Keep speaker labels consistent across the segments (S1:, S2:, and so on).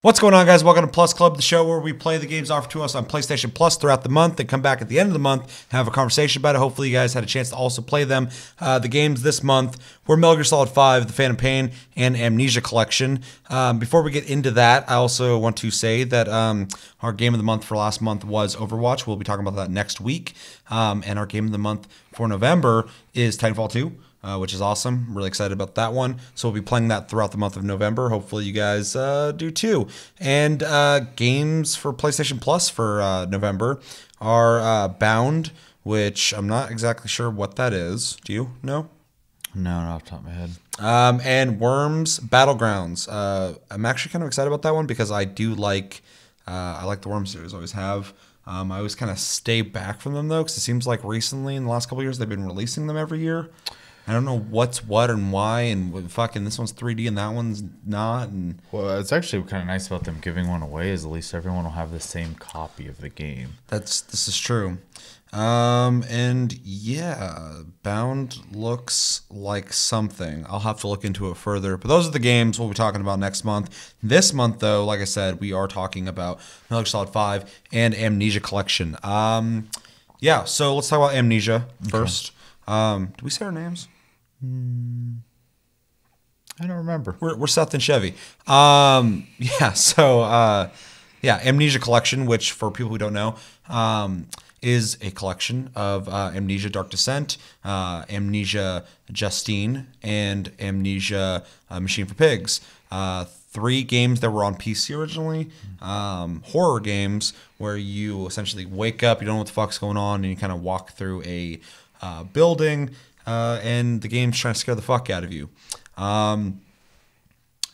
S1: What's going on, guys? Welcome to Plus Club, the show where we play the games offered to us on PlayStation Plus throughout the month and come back at the end of the month and have a conversation about it. Hopefully, you guys had a chance to also play them. The games this month were Metal Gear Solid 5, The Phantom Pain, and Amnesia Collection. Before we get into that, I also want to say that our game of the month for last month was Overwatch. We'll be talking about that next week. And our game of the month for November is Titanfall 2. Which is awesome. I'm really excited about that one. So we'll be playing that throughout the month of November. Hopefully you guys do too. And games for PlayStation Plus for November are Bound, which I'm not exactly sure what that is. Do you know?
S2: No, not off the top of my head.
S1: And Worms Battlegrounds. I'm actually kind of excited about that one because I do like I like the Worms series. I always have. I always kind of stay back from them though because it seems like recently in the last couple of years they've been releasing them every year. I don't know what's what and why, and fucking this one's 3D and that one's not. And
S2: well, it's actually kind of nice about them giving one away is at least everyone will have the same copy of the game.
S1: this is true. And yeah, Bound looks like something. I'll have to look into it further. But those are the games we'll be talking about next month. This month, though, like I said, we are talking about Metal Gear Solid 5 and Amnesia Collection. Yeah, so let's talk about Amnesia first. Do we say our names?
S2: I don't remember.
S1: We're Seth and Chevy. Yeah, so yeah, Amnesia Collection, which for people who don't know, is a collection of Amnesia Dark Descent, Amnesia Justine, and Amnesia Machine for Pigs. 3 games that were on PC originally, horror games where you essentially wake up, you don't know what the fuck's going on, and you kind of walk through a building, and the game's trying to scare the fuck out of you.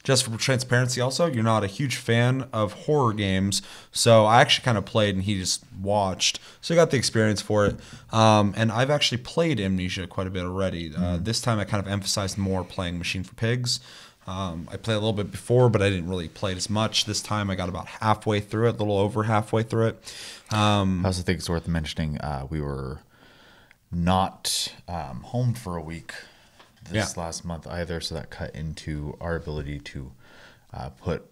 S1: Just for transparency also, you're not a huge fan of horror games, so I actually kind of played and he just watched, so I got the experience for it. And I've actually played Amnesia quite a bit already. This time I kind of emphasized more playing Machine for Pigs. I played a little bit before, but I didn't really play it as much. This time I got about halfway through it, a little over halfway through it.
S2: I also think it's worth mentioning we were not home for a week this last month either, so that cut into our ability to put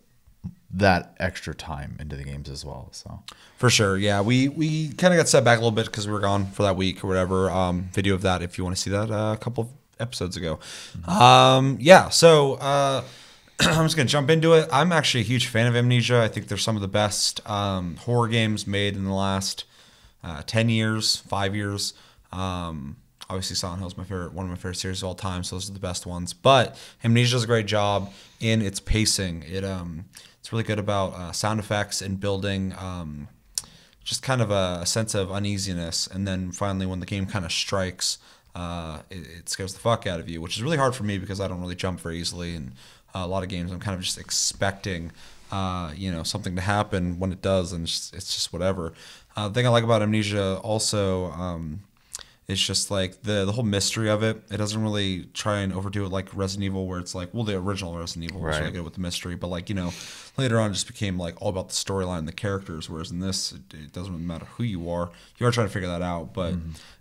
S2: that extra time into the games as well. So
S1: for sure, yeah, we kind of got set back a little bit because we were gone for that week or whatever. Video of that if you want to see that a couple of episodes ago. Yeah, so I'm just gonna jump into it. I'm actually a huge fan of Amnesia. I think they're some of the best horror games made in the last 10 years, 5 years. Obviously Silent Hill is one of my favorite series of all time, so those are the best ones. But Amnesia does a great job in its pacing. It's really good about sound effects and building just kind of a sense of uneasiness. And then finally, when the game kind of strikes, it scares the fuck out of you, which is really hard for me because I don't really jump very easily. And a lot of games, I'm kind of just expecting something to happen when it does, and it's just whatever. The thing I like about Amnesia also. It's just like the whole mystery of it. It doesn't really try and overdo it like Resident Evil, where it's like, well, the original Resident Evil was really good with the mystery, but like, later on it just became like all about the storyline and the characters, whereas in this, it doesn't really matter who you are. You are trying to figure that out, but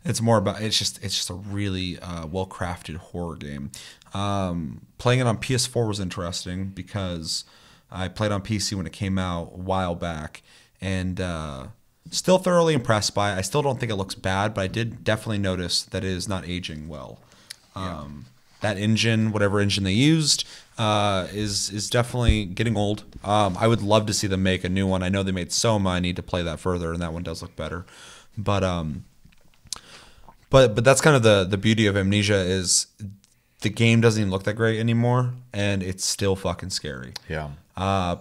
S1: it's more about, it's just a really well-crafted horror game. Playing it on PS4 was interesting because I played on PC when it came out a while back, and still thoroughly impressed by it. I still don't think it looks bad, but I did definitely notice that it is not aging well. That engine, whatever engine they used, is definitely getting old. I would love to see them make a new one. I know they made Soma. I need to play that further, and that one does look better. But that's kind of the beauty of Amnesia is the game doesn't even look that great anymore, and it's still fucking scary.
S2: yeah.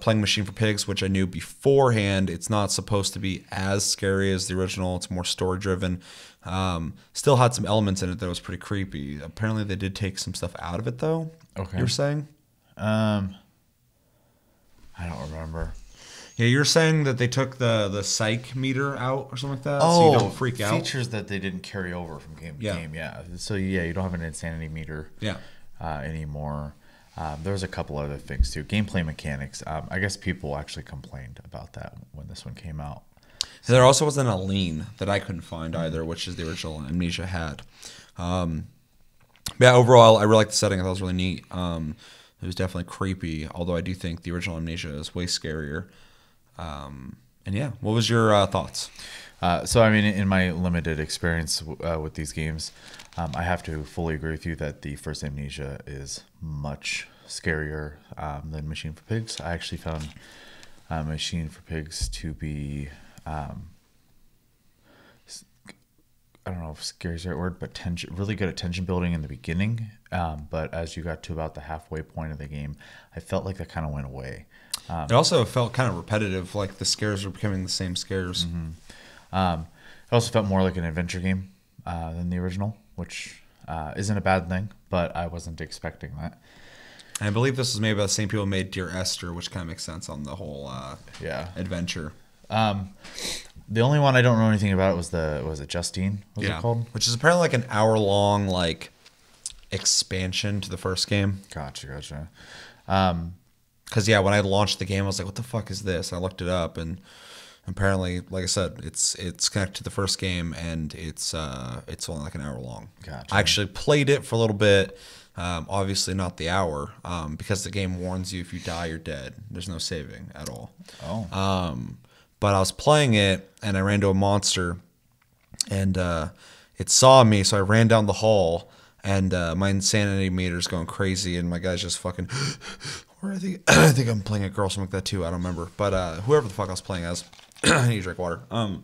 S1: Playing Machine for Pigs, which I knew beforehand, it's not supposed to be as scary as the original. It's more story-driven. Still had some elements in it that was pretty creepy. Apparently, they did take some stuff out of it, though.
S2: Okay.
S1: You were saying?
S2: I don't remember.
S1: Yeah, you're saying that they took the psych meter out or something like that, so you don't freak out.
S2: Features that they didn't carry over from game to game. Yeah. So yeah, you don't have an insanity meter. Anymore. There's a couple other things too. Gameplay mechanics. I guess people actually complained about that when this one came out.
S1: So there also wasn't a lean that I couldn't find either, which is the original Amnesia had. Yeah, overall, I really liked the setting. I thought it was really neat. It It was definitely creepy, although I do think the original Amnesia is way scarier. And yeah, what was your thoughts?
S2: So, I mean, in my limited experience with these games, I have to fully agree with you that the first Amnesia is much scarier than Machine for Pigs. I actually found Machine for Pigs to be, I don't know if scary is the right word, but really good at tension building in the beginning. But as you got to about the halfway point of the game, I felt like that kind of went away.
S1: It also felt kind of repetitive, like the scares were becoming the same scares.
S2: It also felt more like an adventure game than the original, which isn't a bad thing, but I wasn't expecting that.
S1: And I believe this is made by the same people who made Dear Esther, which kind of makes sense on the whole adventure.
S2: The only one I don't know anything about was it Justine? What was it called?
S1: Which is apparently like an hour-long like expansion to the first game.
S2: Gotcha.
S1: Because when I launched the game, I was like, "What the fuck is this?" And I looked it up, and apparently, like I said, it's connected to the first game, and it's only like an hour long.
S2: Gotcha.
S1: I actually played it for a little bit. Obviously not the hour, because the game warns you if you die, you're dead. There's no saving at all.
S2: Oh.
S1: But I was playing it, and I ran into a monster, and it saw me, so I ran down the hall, and my insanity meter's going crazy, and my guy's just fucking. Or I think I'm playing a girl, something like that too. I don't remember, but whoever the fuck I was playing as, I need to drink water. I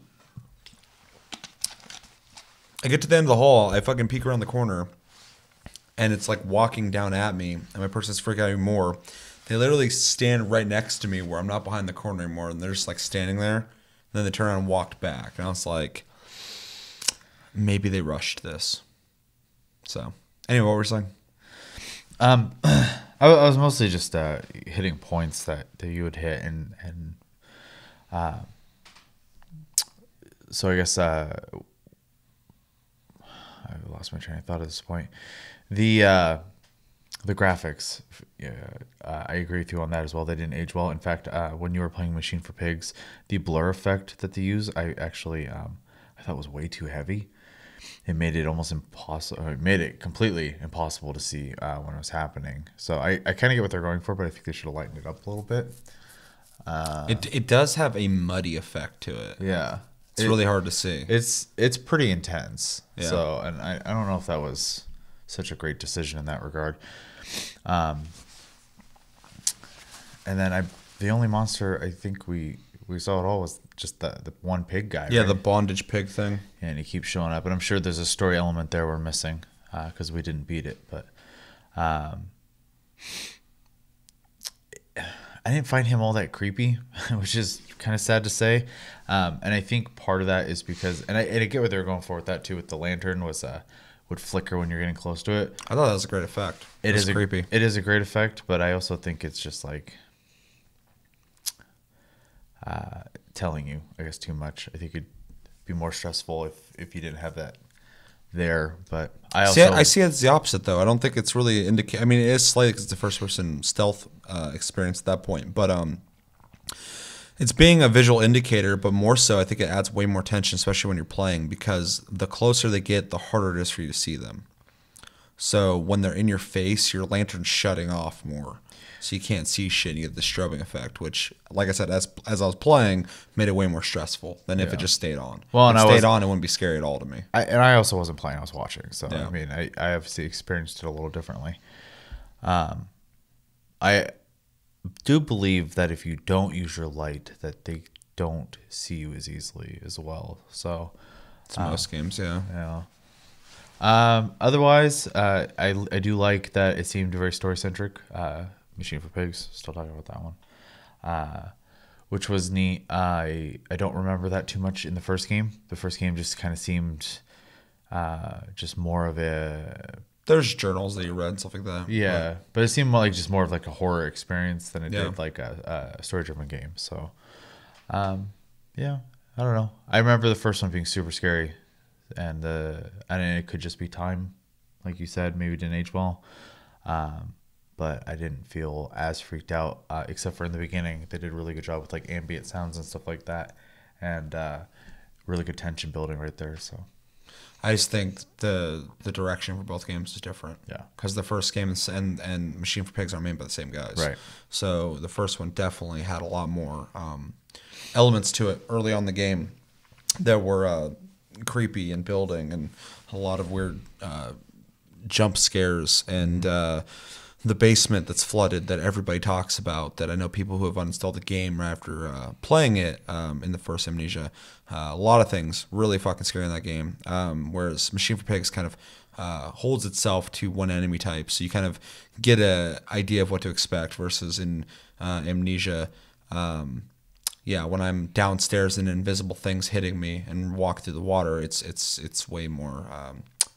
S1: get to the end of the hall, I fucking peek around the corner, and it's like walking down at me, and my person's freaking out even more. They literally stand right next to me where I'm not behind the corner anymore, and they're just like standing there. And then they turn around and walked back, and I was like, maybe they rushed this. So anyway, what were you saying?
S2: I was mostly just hitting points that you would hit, and so I guess I lost my train of thought at this point. The graphics, I agree with you on that as well. They didn't age well. In fact, when you were playing Machine for Pigs, the blur effect that they use, I actually I thought was way too heavy. It made it almost impossible. It made it completely impossible to see when it was happening. So I kind of get what they're going for, but I think they should have lightened it up a little bit.
S1: It does have a muddy effect to it.
S2: Yeah,
S1: it's really hard to see.
S2: It's pretty intense.
S1: Yeah.
S2: So, and I don't know if that was such a great decision in that regard. And then the only monster I think we saw at all was just the one pig guy.
S1: Yeah,
S2: right?
S1: the bondage pig thing.
S2: And he keeps showing up, and I'm sure there's a story element there we're missing because we didn't beat it. But I didn't find him all that creepy, which is kind of sad to say. And I think part of that is because, and I get what they were going for with that too. With the lantern would flicker when you're getting close to it.
S1: I thought that was a great effect.
S2: It is
S1: creepy.
S2: It is a great effect, but I also think it's just like telling you, I guess, too much. I think it'd be more stressful if you didn't have that there. But I
S1: see it as the opposite, though. I don't think it's really I mean, it is slightly because it's a first-person stealth experience at that point, but it's being a visual indicator. But more so, I think it adds way more tension, especially when you're playing, because the closer they get, the harder it is for you to see them. So when they're in your face, your lantern's shutting off more. So you can't see shit and you get the strobing effect, which, like I said, as I was playing, made it way more stressful than if it just stayed on. Well, if it stayed on, it wouldn't be scary at all to me.
S2: I also wasn't playing, I was watching. So, yeah. I mean, I obviously experienced it a little differently. I do believe that if you don't use your light, that they don't see you as easily as well. So
S1: it's most games, yeah.
S2: Yeah. Otherwise, I do like that it seemed very story-centric. Machine for Pigs, still talking about that one, which was neat. I don't remember that too much in the first game. The first game just kind of seemed just more of a...
S1: There's journals that you read, stuff like that.
S2: Yeah, but it seemed more like just more of like a horror experience than it did like a story-driven game. So, yeah, I don't know. I remember the first one being super scary, and it could just be time, like you said, maybe it didn't age well. But I didn't feel as freaked out, except for in the beginning. They did a really good job with like ambient sounds and stuff like that, and really good tension building right there. So,
S1: I just think the direction for both games is different.
S2: Yeah.
S1: Because the first game and Machine for Pigs are made by the same guys.
S2: Right.
S1: So the first one definitely had a lot more elements to it early on in the game that were creepy and building, and a lot of weird jump scares, and the basement that's flooded that everybody talks about, that I know people who have uninstalled the game right after playing it in the first Amnesia. A lot of things really fucking scary in that game. Whereas Machine for Pigs kind of holds itself to one enemy type, so you kind of get a idea of what to expect, versus in Amnesia, when I'm downstairs and invisible things hitting me and walk through the water, it's way more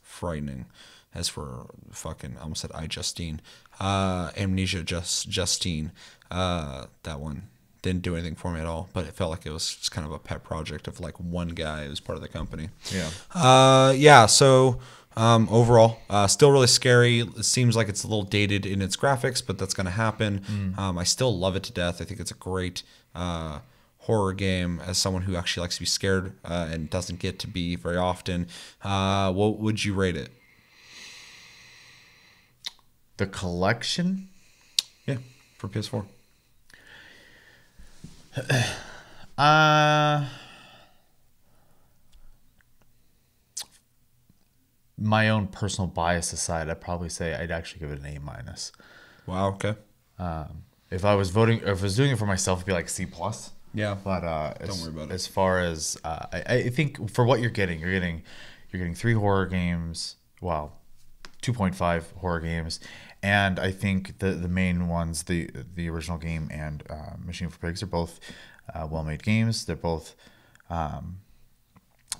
S1: frightening. As for fucking, I almost said Justine. Amnesia, Justine. That one didn't do anything for me at all, but it felt like it was just kind of a pet project of like one guy who's part of the company.
S2: Yeah.
S1: So overall, still really scary. It seems like it's a little dated in its graphics, but that's going to happen. I still love it to death. I think it's a great horror game as someone who actually likes to be scared and doesn't get to be very often. What would you rate it?
S2: The collection?
S1: Yeah, for PS4.
S2: My own personal bias aside, I'd probably say I'd actually give it an A-.
S1: Wow, okay.
S2: If I was doing it for myself, it'd be like C+.
S1: Yeah,
S2: but
S1: don't worry about it.
S2: As far as I think for what you're getting 3 horror games. Well, 2.5 horror games, and I think the main ones, the original game and Machine for Pigs, are both well-made games. They're both, I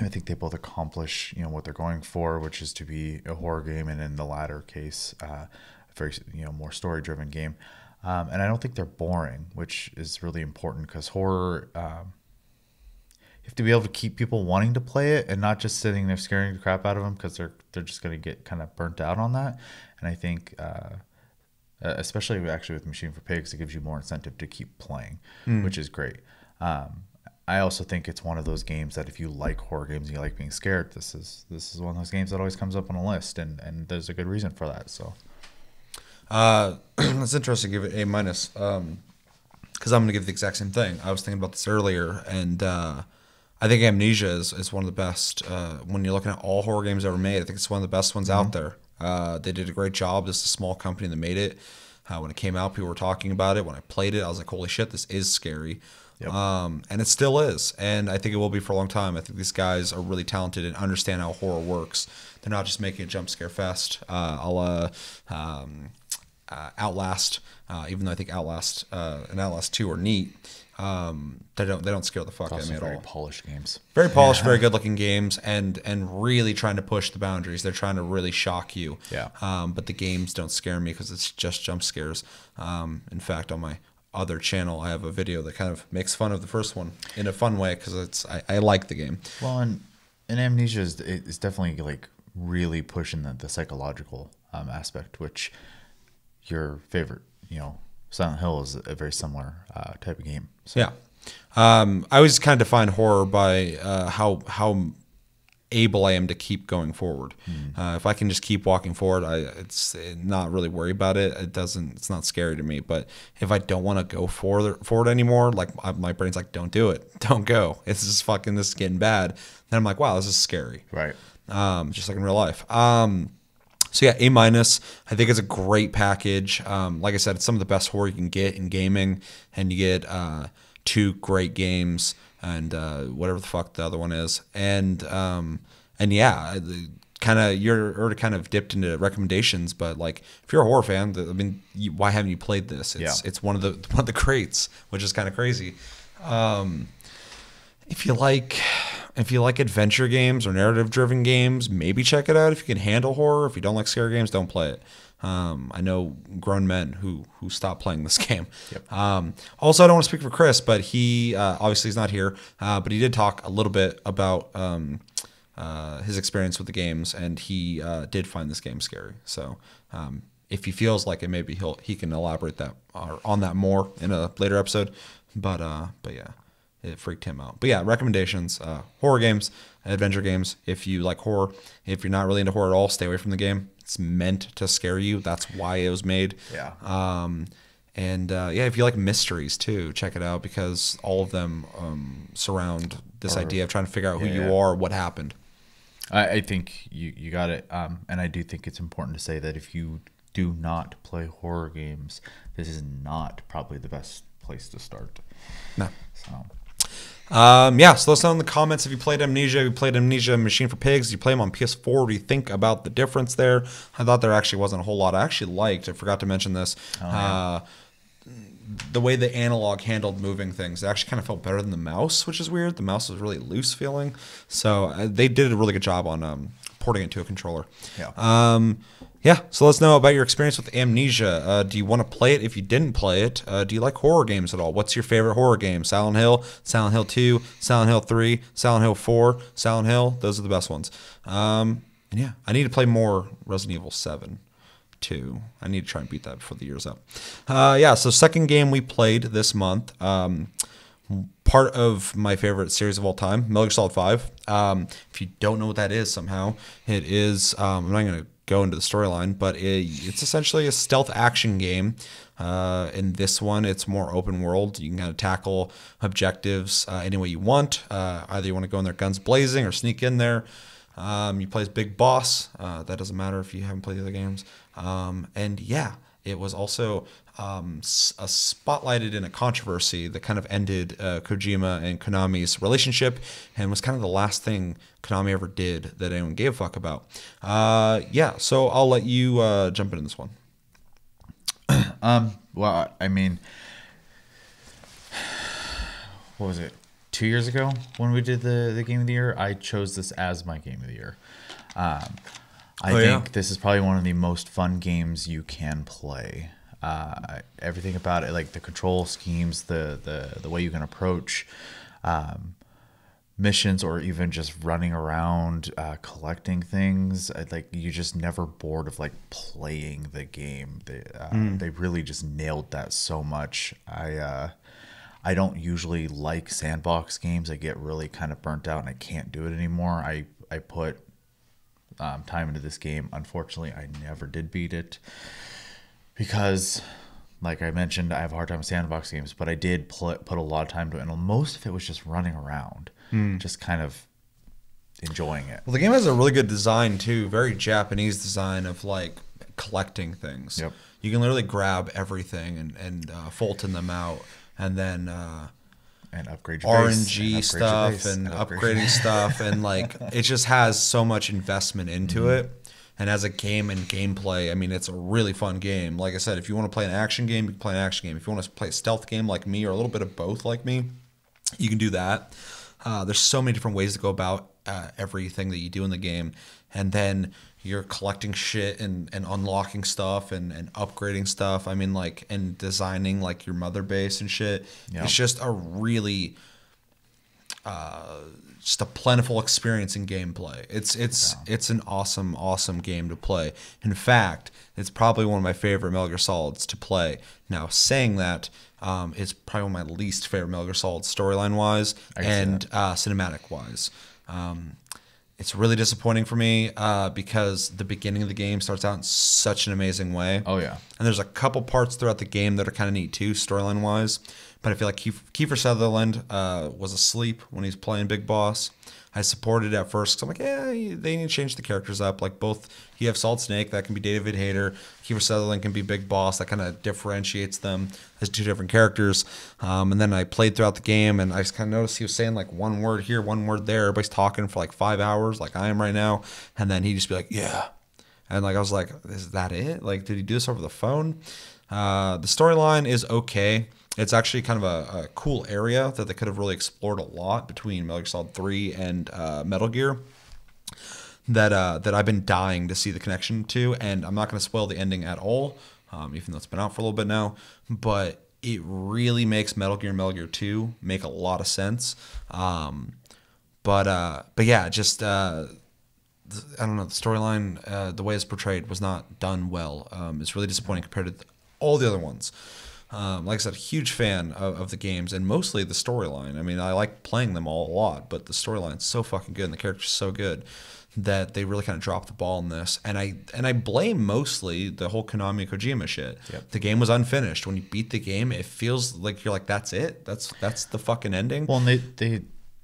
S2: think they both accomplish what they're going for, which is to be a horror game, and in the latter case, a very more story-driven game. And I don't think they're boring, which is really important, because horror, you have to be able to keep people wanting to play it and not just sitting there scaring the crap out of them, because they're just going to get kind of burnt out on that. And I think, especially actually with Machine for Pigs, it gives you more incentive to keep playing, which is great. I also think it's one of those games that if you like horror games and you like being scared, this is one of those games that always comes up on a list, and there's a good reason for that. So
S1: that's interesting. Give it A-, because I'm going to give the exact same thing. I was thinking about this earlier, and I think Amnesia is one of the best. When you're looking at all horror games ever made, I think it's one of the best ones out there. They did a great job. This is a small company that made it. When it came out, people were talking about it. When I played it, I was like, holy shit, this is scary.
S2: Yep.
S1: And it still is. And I think it will be for a long time. I think these guys are really talented and understand how horror works. They're not just making a jump scare fest. Outlast, even though I think Outlast and Outlast 2 are neat, they don't scare the fuck out of me at all.
S2: Very polished games.
S1: Very polished, very good looking games, and really trying to push the boundaries. They're trying to really shock you.
S2: Yeah.
S1: But the games don't scare me because it's just jump scares. In fact, on my other channel, I have a video that kind of makes fun of the first one in a fun way, because I like the game.
S2: Well, and Amnesia is definitely like really pushing the psychological aspect, which your favorite, Silent Hill is a very similar type of game. So.
S1: Yeah. I always kind of define horror by how able I am to keep going forward. If I can just keep walking forward, it's not really worry about it. It's not scary to me. But if I don't want to go forward anymore, like my brain's like, don't do it, don't go. This is getting bad. Then I'm like, wow, this is scary.
S2: Right.
S1: Just like in real life. So yeah, A-. I think it's a great package. Like I said, it's some of the best horror you can get in gaming, and you get 2 great games and whatever the fuck the other one is, and yeah, you're already kind of dipped into recommendations, but like if you're a horror fan, why haven't you played this? It's one of the greats, which is kind of crazy. If you like adventure games or narrative-driven games, maybe check it out. If you can handle horror, if you don't like scary games, don't play it. I know grown men who stopped playing this game.
S2: Yep.
S1: Also, I don't want to speak for Chris, but he obviously he's not here, but he did talk a little bit about his experience with the games, and he did find this game scary. So if he feels like it, maybe he can elaborate on that more in a later episode. But yeah. It freaked him out. But yeah, recommendations, horror games, adventure games. If you like horror, if you're not really into horror at all, stay away from the game. It's meant to scare you. That's why it was made.
S2: Yeah.
S1: If you like mysteries too, check it out because all of them surround this idea of trying to figure out who you are, what happened.
S2: I think you got it. And I do think it's important to say that if you do not play horror games, this is not probably the best place to start.
S1: No.
S2: So.
S1: So let us know in the comments if you played Amnesia. If you played Amnesia Machine for Pigs, you play them on PS4. What do you think about the difference there? I thought there actually wasn't a whole lot. I actually liked, I forgot to mention this, the way the analog handled moving things. It actually kind of felt better than the mouse, which is weird. The mouse was really loose feeling. So they did a really good job on porting it to a controller. So let us know about your experience with Amnesia. Do you want to play it if you didn't play it? Do you like horror games at all? What's your favorite horror game? Silent Hill, Silent Hill 2, Silent Hill 3, Silent Hill 4, Silent Hill. Those are the best ones. I need to play more Resident Evil 7 too. I need to try and beat that before the year's up. So second game we played this month. Part of my favorite series of all time, Metal Gear Solid 5. If you don't know what that is somehow, it is, I'm not going to go into the storyline, but it's essentially a stealth action game. In this one, it's more open world. You can kind of tackle objectives any way you want. Either you want to go in there guns blazing or sneak in there. You play as Big Boss. That doesn't matter if you haven't played the other games. It was also spotlighted in a controversy that kind of ended Kojima and Konami's relationship and was kind of the last thing Konami ever did that anyone gave a fuck about. So I'll let you jump into this one.
S2: Well, I mean, what was it? 2 years ago when we did the Game of the Year, I chose this as my Game of the Year. I think this is probably one of the most fun games you can play. Everything about it, like the control schemes, the way you can approach missions, or even just running around collecting things. Like you're just never bored of like playing the game. They really just nailed that so much. I don't usually like sandbox games. I get really kind of burnt out and I can't do it anymore. I put time into this game. Unfortunately, I never did beat it because, like I mentioned, I have a hard time with sandbox games, but I did put a lot of time to it, and most of it was just running around, just kind of enjoying it.
S1: Well, the game has a really good design too, very Japanese design of like collecting things.
S2: Yep.
S1: You can literally grab everything and Fulton them out, and then
S2: and upgrade your
S1: RNG stuff and upgrading stuff, and like it just has so much investment into it. And as a game and gameplay, I mean, it's a really fun game. Like I said, if you want to play an action game, you can play an action game. If you want to play a stealth game like me, or a little bit of both like me, you can do that. There's so many different ways to go about everything that you do in the game. And then you're collecting shit and unlocking stuff and upgrading stuff. I mean, like, and designing like your mother base and shit. Yep. It's just a really just a plentiful experience in gameplay. It's an awesome game to play. In fact, it's probably one of my favorite Metal Gear Solids to play. Now, saying that, it's probably one of my least favorite Metal Gear Solids storyline wise and cinematic wise. It's really disappointing for me because the beginning of the game starts out in such an amazing way.
S2: Oh, yeah.
S1: And there's a couple parts throughout the game that are kind of neat too, storyline-wise. But I feel like Kiefer Sutherland was asleep when he's playing Big Boss. I supported it at first because I'm like, they need to change the characters up. Like both, you have Solid Snake, that can be David Hayter. Kiefer Sutherland can be Big Boss. That kind of differentiates them as two different characters. And then I played throughout the game, and I just kind of noticed he was saying like one word here, one word there. Everybody's talking for like 5 hours, like I am right now. And then he'd just be like, yeah. And like I was like, is that it? Like, did he do this over the phone? The storyline is okay. It's actually kind of a cool area that they could have really explored a lot between Metal Gear Solid 3 and Metal Gear that I've been dying to see the connection to. And I'm not going to spoil the ending at all, even though it's been out for a little bit now. But it really makes Metal Gear and Metal Gear 2 make a lot of sense. But yeah, just I don't know, the storyline, the way it's portrayed was not done well. It's really disappointing compared to all the other ones. Like I said, huge fan of the games and mostly the storyline. I mean, I like playing them all a lot, but the storyline's so fucking good and the character's so good that they really kind of dropped the ball in this. And I blame mostly the whole Konami Kojima shit.
S2: Yep.
S1: The game was unfinished. When you beat the game, it feels like you're like, that's it? That's the fucking ending?
S2: Well, and they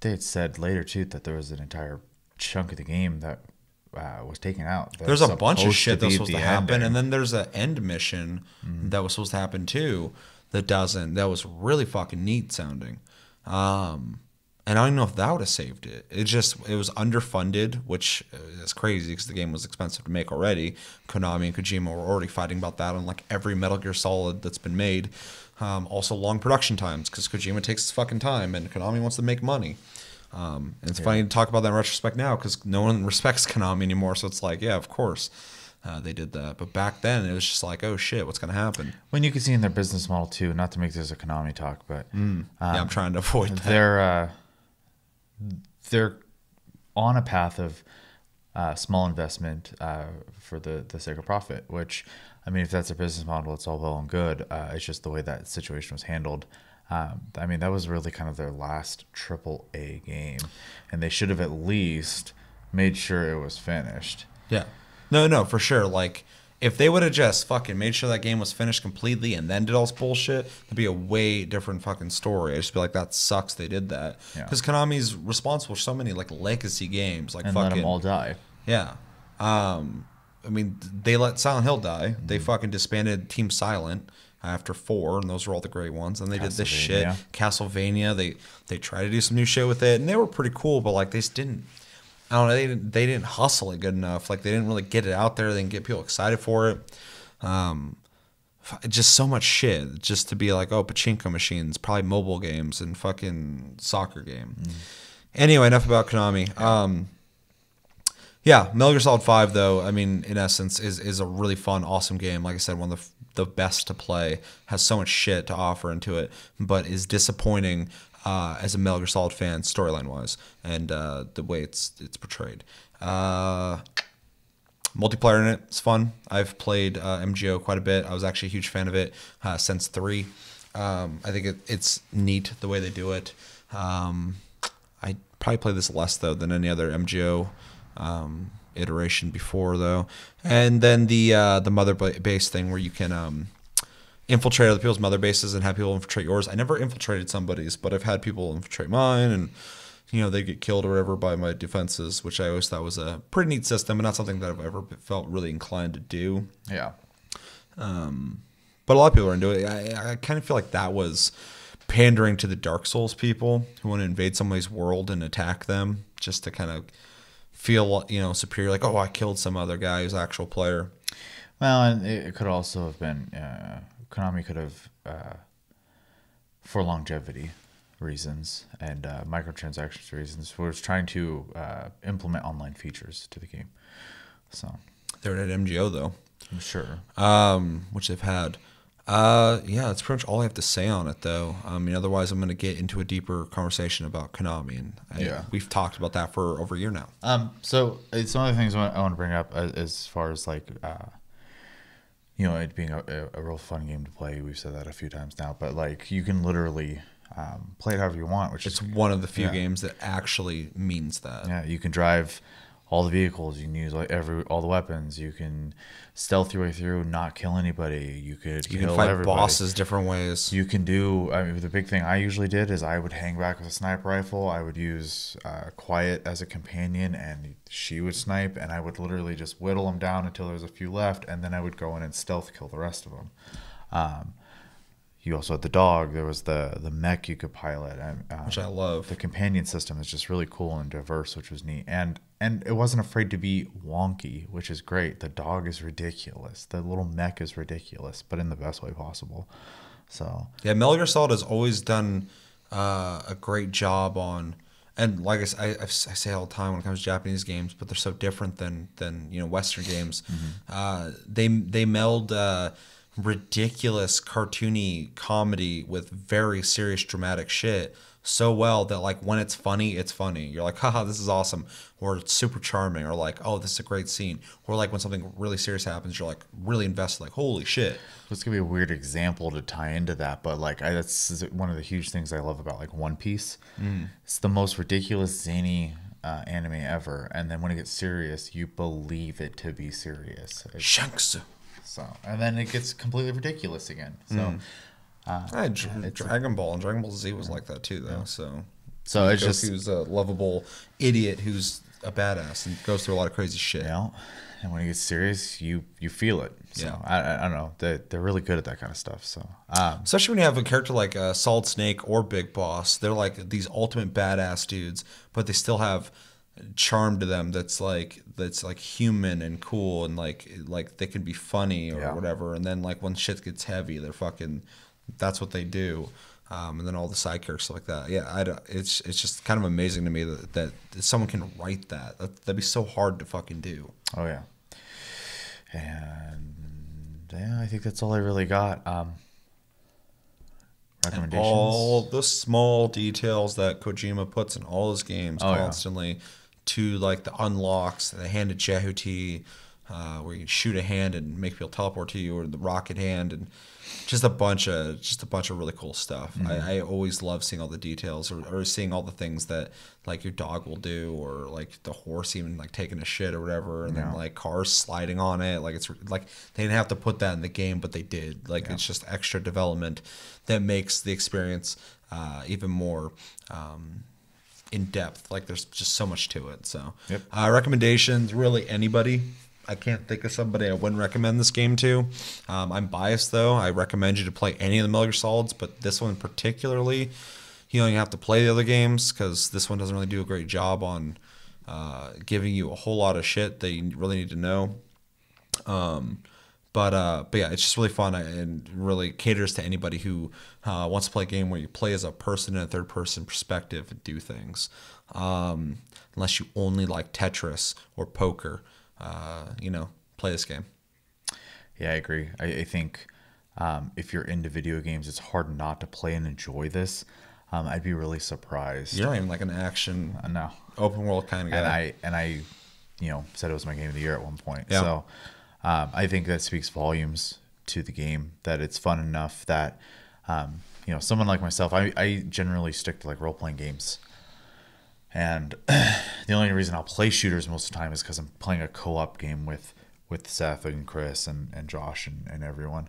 S2: had said later, too, that there was an entire chunk of the game that was taken out.
S1: There's a bunch of shit that was supposed to happen,
S2: ending.
S1: and then there's an end mission that was supposed to happen too that doesn't. That was really fucking neat sounding. And I don't know if that would have saved it. It was underfunded, which is crazy because the game was expensive to make already. Konami and Kojima were already fighting about that on like every Metal Gear Solid that's been made. Also long production times because Kojima takes his fucking time and Konami wants to make money. And it's funny to talk about that in retrospect now because no one respects Konami anymore. So it's like, yeah, of course they did that. But back then it was just like, oh shit, what's going to happen?
S2: When you can see in their business model too, not to make this a Konami talk, but
S1: yeah, I'm trying to avoid that.
S2: They're on a path of small investment for the sake of profit, which, I mean, if that's a business model, it's all well and good. It's just the way that situation was handled. I mean, that was really kind of their last AAA game, and they should have at least made sure it was finished.
S1: Yeah. No, for sure. Like, if they would have just fucking made sure that game was finished completely and then did all this bullshit, it'd be a way different fucking story. I'd just be like, that sucks they did that. Because Konami's responsible for so many, like, legacy games. Like,
S2: and
S1: fucking,
S2: let them all die.
S1: Yeah. I mean, they let Silent Hill die. They fucking disbanded Team Silent after 4, and those were all the great ones. And they did this shit. Castlevania. They tried to do some new shit with it, and they were pretty cool, but, like, they just didn't. I don't know. They didn't hustle it good enough. Like they didn't really get it out there. They didn't get people excited for it. Just so much shit. Just to be like, oh, pachinko machines, probably mobile games and fucking soccer game. Anyway, enough about Konami. Yeah, Metal Gear Solid 5 though. I mean, in essence, is a really fun, awesome game. Like I said, one of the best to play. Has so much shit to offer into it, but is disappointing. As a Metal Gear Solid fan, storyline wise, and the way it's portrayed. Multiplayer in it's fun. I've played MGO quite a bit. I was actually a huge fan of it since 3. I think it's neat the way they do it. I probably play this less though than any other MGO iteration before though. And then the mother base thing where you can infiltrate other people's mother bases and have people infiltrate yours. I never infiltrated somebody's, but I've had people infiltrate mine, and they get killed or whatever by my defenses, which I always thought was a pretty neat system, and not something that I've ever felt really inclined to do.
S2: Yeah.
S1: But a lot of people are into it. I kind of feel like that was pandering to the Dark Souls people who want to invade somebody's world and attack them just to kind of feel superior, like, oh, I killed some other guy who's an actual player.
S2: Well, and it could also have been Konami could have, for longevity reasons and microtransactions reasons, was trying to implement online features to the game. So
S1: they're at MGO though,
S2: I'm sure,
S1: which they've had. Yeah, that's pretty much all I have to say on it though. I mean, otherwise I'm going to get into a deeper conversation about Konami, and we've talked about that for over a year now.
S2: So it's one of the things I want to bring up as far as like. It being a real fun game to play. We've said that a few times now, but like you can literally play it however you want, which
S1: it's one of the few games that actually means that.
S2: Yeah, you can drive all the vehicles. You can use all the weapons. You can stealth your way through, not kill anybody. You can
S1: fight
S2: everybody.
S1: Bosses different ways.
S2: You can do. I mean, the big thing I usually did is I would hang back with a sniper rifle. I would use Quiet as a companion, and she would snipe, and I would literally just whittle them down until there was a few left, and then I would go in and stealth kill the rest of them. You also had the dog. There was the mech you could pilot,
S1: which I love.
S2: The companion system is just really cool and diverse, which was neat, and it wasn't afraid to be wonky, which is great. The dog is ridiculous. The little mech is ridiculous, but in the best way possible. So
S1: yeah, Metal Gear Solid has always done a great job on, and like I say all the time when it comes to Japanese games, but they're so different than Western games.
S2: Mm-hmm.
S1: They meld ridiculous cartoony comedy with very serious dramatic shit so well that like when it's funny, you're like, haha, this is awesome, or it's super charming, or like, oh, this is a great scene, or like when something really serious happens, you're like really invested, like, holy shit.
S2: It's gonna be a weird example to tie into that, but like that's one of the huge things I love about like One Piece. It's the most ridiculous zany anime ever, and then when it gets serious, you believe it to be serious.
S1: Shanks.
S2: So, and then it gets completely ridiculous again. So,
S1: Dragon Ball and Dragon Ball Z was like that too, though. So
S2: it's just
S1: who's a lovable idiot who's a badass and goes through a lot of crazy shit.
S2: Yeah, and when it gets serious, you feel it. So I don't know. They're really good at that kind of stuff. So
S1: especially when you have a character like Solid Snake or Big Boss, they're like these ultimate badass dudes, but they still have charm to them that's like human and cool, and like they can be funny or whatever. And then like when shit gets heavy, they're fucking. That's what they do. And then all the side characters like that. Yeah, it's just kind of amazing to me that someone can write that. That'd be so hard to fucking do.
S2: Oh yeah. And yeah, I think that's all I really got. Recommendations.
S1: And all the small details that Kojima puts in all his games constantly, to like the unlocks, the handed Jehuti, where you can shoot a hand and make people teleport to you, or the rocket hand, and just a bunch of really cool stuff. I always love seeing all the details, or seeing all the things that like your dog will do, or like the horse even like taking a shit or whatever, and then like cars sliding on it. Like it's like they didn't have to put that in the game, but they did. Like it's just extra development that makes the experience even more in depth. Like there's just so much to it. So recommendations, really anybody. I can't think of somebody I wouldn't recommend this game to. I'm biased though. I recommend you to play any of the Metal Gear Solids, but this one particularly, you don't even have to play the other games, because this one doesn't really do a great job on giving you a whole lot of shit that you really need to know. But yeah, it's just really fun and really caters to anybody who wants to play a game where you play as a person in a third-person perspective and do things. Unless you only like Tetris or poker, play this game.
S2: Yeah, I agree. I think if you're into video games, it's hard not to play and enjoy this. I'd be really surprised.
S1: You're not even like an action, open world kind of guy.
S2: And I said it was my game of the year at one point. Yeah. So I think that speaks volumes to the game, that it's fun enough that someone like myself, I generally stick to like role playing games. And the only reason I'll play shooters most of the time is because I'm playing a co-op game with Seth and Chris and Josh and everyone.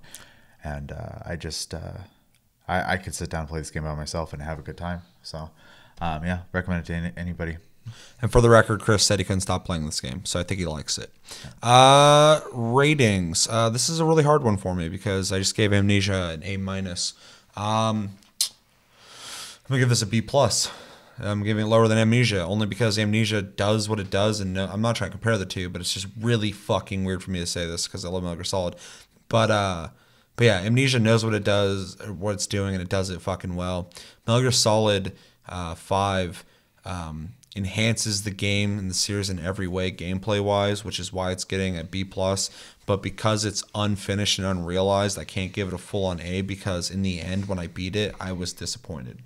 S2: And I could sit down and play this game by myself and have a good time. So, recommend it to anybody.
S1: And for the record, Chris said he couldn't stop playing this game, so I think he likes it. Ratings. This is a really hard one for me because I just gave Amnesia an A-. I'm going to give this a B+. I'm giving it lower than Amnesia, only because Amnesia does what it does, and I'm not trying to compare the two, but it's just really fucking weird for me to say this because I love Metal Gear Solid. But yeah, Amnesia knows what it does, what it's doing, and it does it fucking well. Metal Gear Solid 5 enhances the game and the series in every way, gameplay-wise, which is why it's getting a B+. But because it's unfinished and unrealized, I can't give it a full-on A, because in the end, when I beat it, I was disappointed.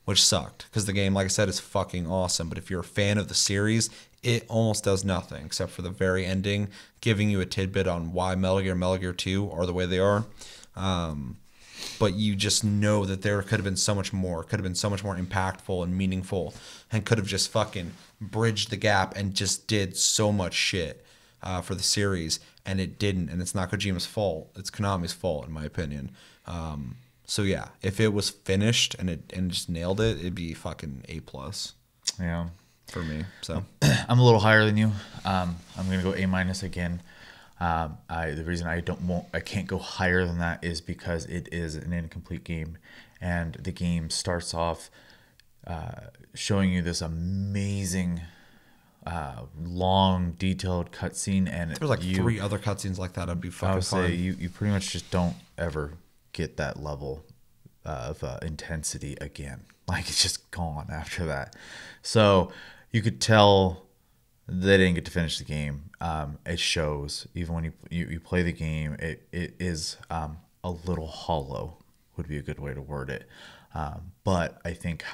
S1: Which sucked, because the game, like I said, is fucking awesome. But if you're a fan of the series, it almost does nothing except for the very ending, giving you a tidbit on why Metal Gear 2 are the way they are. But you just know that there could have been so much more, could have been so much more impactful and meaningful, and could have just fucking bridged the gap and just did so much shit for the series, and it didn't. And it's not Kojima's fault; it's Konami's fault, in my opinion. So yeah, if it was finished and it just nailed it, it'd be fucking A+.
S2: Yeah,
S1: for me. So
S2: I'm a little higher than you. I'm gonna go A- again. The reason I can't go higher than that is because it is an incomplete game, and the game starts off showing you this amazing, long, detailed cutscene, and
S1: there's like 3 other cutscenes like that. I'd be fucking fine.
S2: I would say you pretty much just don't ever get that level of intensity again. Like, it's just gone after that. So you could tell they didn't get to finish the game. It shows even when you play the game, it is a little hollow would be a good way to word it. But I think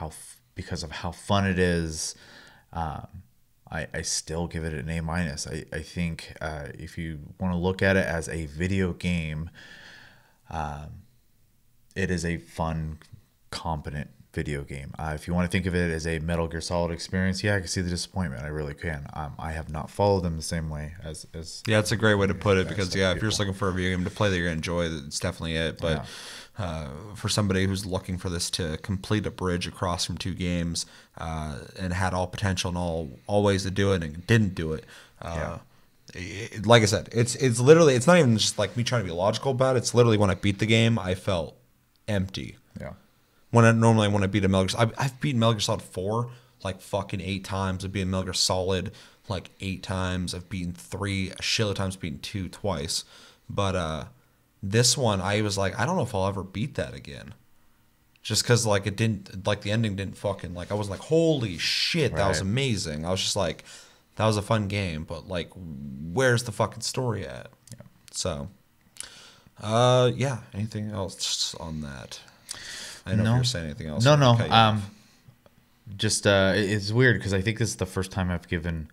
S2: because of how fun it is, I still give it an A minus. I think if you want to look at it as a video game, it is a fun, competent video game. If you want to think of it as a Metal Gear Solid experience, yeah, I can see the disappointment. I really can. I have not followed them the same way as
S1: yeah, it's a great way to put it because if you're just looking for a video game to play that you're going to enjoy, it's definitely it. But for somebody who's looking for this to complete a bridge across from two games and had all potential and all ways to do it and didn't do it. Like I said, it's literally, it's not even just like me trying to be logical about it. It's literally when I beat the game, I felt empty.
S2: Yeah.
S1: When I beat a Metal Gear, I've beaten Metal Gear Solid 4 like fucking 8 times. I've beaten Metal Gear Solid like 8 times. I've beaten 3 a shitload of times. Beaten 2 twice. But this one, I was like, I don't know if I'll ever beat that again. Just because like it didn't, like the ending didn't fucking, like I was like, holy shit, that was amazing. I was just like, that was a fun game, but like, where's the fucking story at? Yeah. So, yeah. Anything else on that? I don't know if you're saying anything else.
S2: No. Just it's weird because I think this is the first time I've given,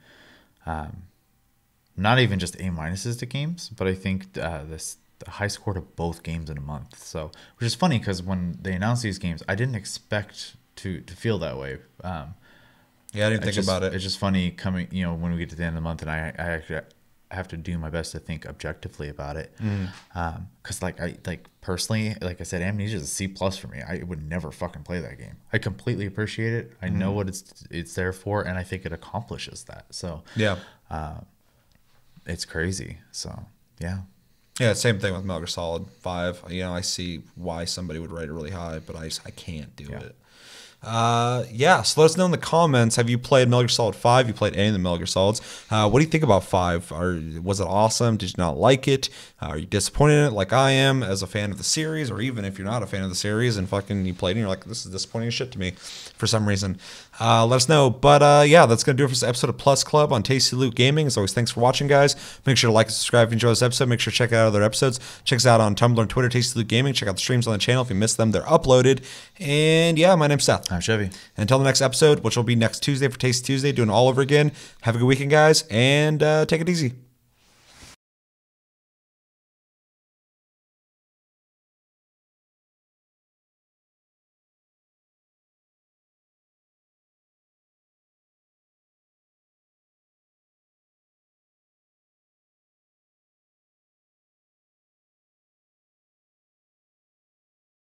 S2: not even just A minuses to games, but I think the high score to both games in a month. So, which is funny because when they announced these games, I didn't expect to feel that way.
S1: Yeah, I didn't think about it.
S2: It's just funny coming, when we get to the end of the month, and I actually have to do my best to think objectively about it. Because personally, like I said, Amnesia is a C+ for me. I would never fucking play that game. I completely appreciate it. I know what it's there for, and I think it accomplishes that. So
S1: yeah,
S2: it's crazy. So yeah.
S1: Yeah, same thing with Metal Gear Solid 5. I see why somebody would rate it really high, but I can't do it. So let us know in the comments. Have you played Metal Gear Solid 5? You played any of the Metal Gear Solids? What do you think about 5? Was it awesome? Did you not like it? Are you disappointed in it like I am as a fan of the series? Or even if you're not a fan of the series and fucking you played it and you're like, this is disappointing as shit to me for some reason. Let us know. But that's going to do it for this episode of Plus Club on Tasty Loot Gaming. As always, thanks for watching, guys. Make sure to like and subscribe if you enjoyed this episode. Make sure to check out other episodes. Check us out on Tumblr and Twitter, Tasty Loot Gaming. Check out the streams on the channel. If you missed them, they're uploaded. And yeah, my name's Seth.
S2: I'm Chevy.
S1: Until the next episode, which will be next Tuesday for Tasty Tuesday, doing it all over again. Have a good weekend, guys, and take it easy.